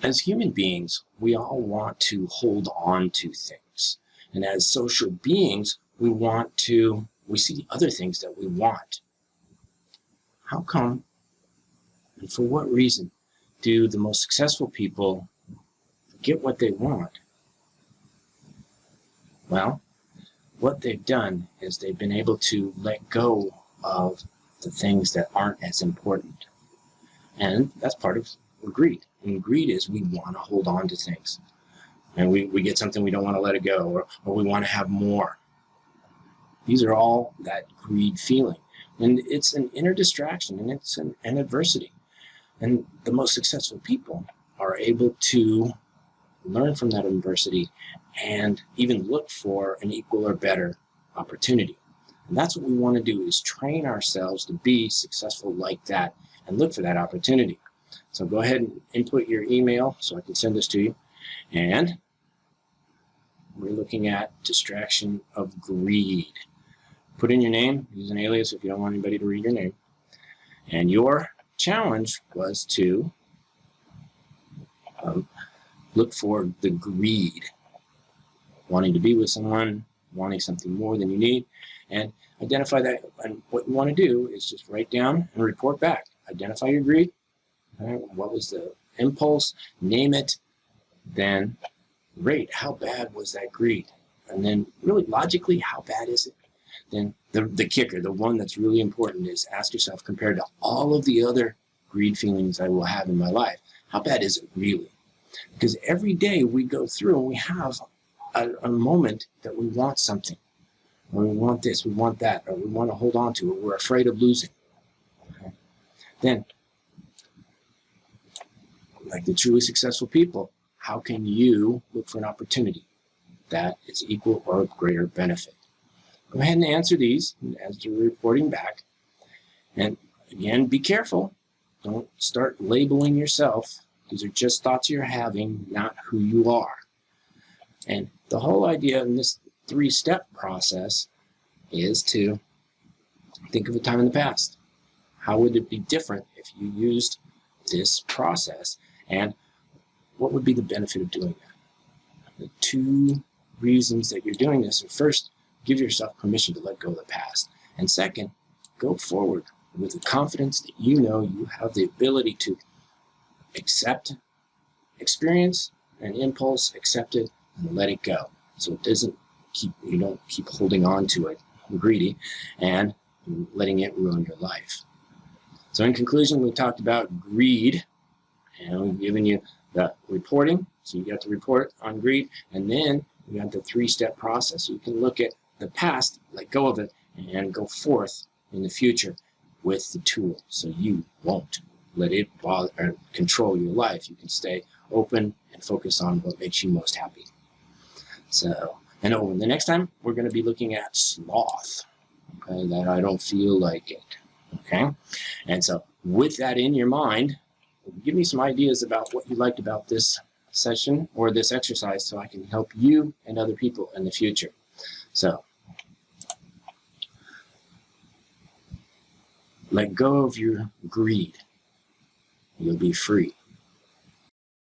as human beings, we all want to hold on to things. And as social beings, we see other things that we want. How come and for what reason do the most successful people get what they want? Well, what they've done is they've been able to let go of the things that aren't as important. And that's part of greed. And greed is we want to hold on to things. And we get something, we don't want to let it go, or we want to have more. These are all that greed feeling. And it's an inner distraction, and it's an adversity. And the most successful people are able to learn from that adversity and even look for an equal or better opportunity. And that's what we want to do, is train ourselves to be successful like that and look for that opportunity. So go ahead and input your email so I can send this to you. And we're looking at distraction of greed. Put in your name, use an alias if you don't want anybody to read your name. And your challenge was to look for the greed, wanting to be with someone, wanting something more than you need, and identify that. And what you want to do is just write down and report back. Identify your greed. Right? What was the impulse? Name it. Then rate how bad was that greed, and then really logically, how bad is it? Then the kicker, the one that's really important, is ask yourself, compared to all of the other greed feelings I will have in my life, how bad is it really? Because every day we go through and we have a moment that we want something, or we want this, we want that, or we want to hold on to it, we're afraid of losing. Okay? Then, like the truly successful people, how can you look for an opportunity that is equal or greater benefit? Go ahead and answer these as you're reporting back. And again, be careful. Don't start labeling yourself. These are just thoughts you're having, not who you are. And the whole idea in this 3-step process is to think of a time in the past. How would it be different if you used this process? And what would be the benefit of doing that? The 2 reasons that you're doing this are, first, give yourself permission to let go of the past. And second, go forward with the confidence that you know you have the ability to accept, experience an impulse, accept it, and let it go. So you don't keep holding on to it, greedy, and letting it ruin your life. So in conclusion, we talked about greed, and we've given you the reporting. So you got to report on greed, and then you got the 3-step process. So you can look at the past, let go of it, and go forth in the future with the tool, so you won't let it bother or control your life. You can stay open and focus on what makes you most happy. So, and the next time we're going to be looking at sloth. Okay, that I don't feel like it. Okay, and so with that in your mind, give me some ideas about what you liked about this session or this exercise, so I can help you and other people in the future. So, let go of your greed. You'll be free.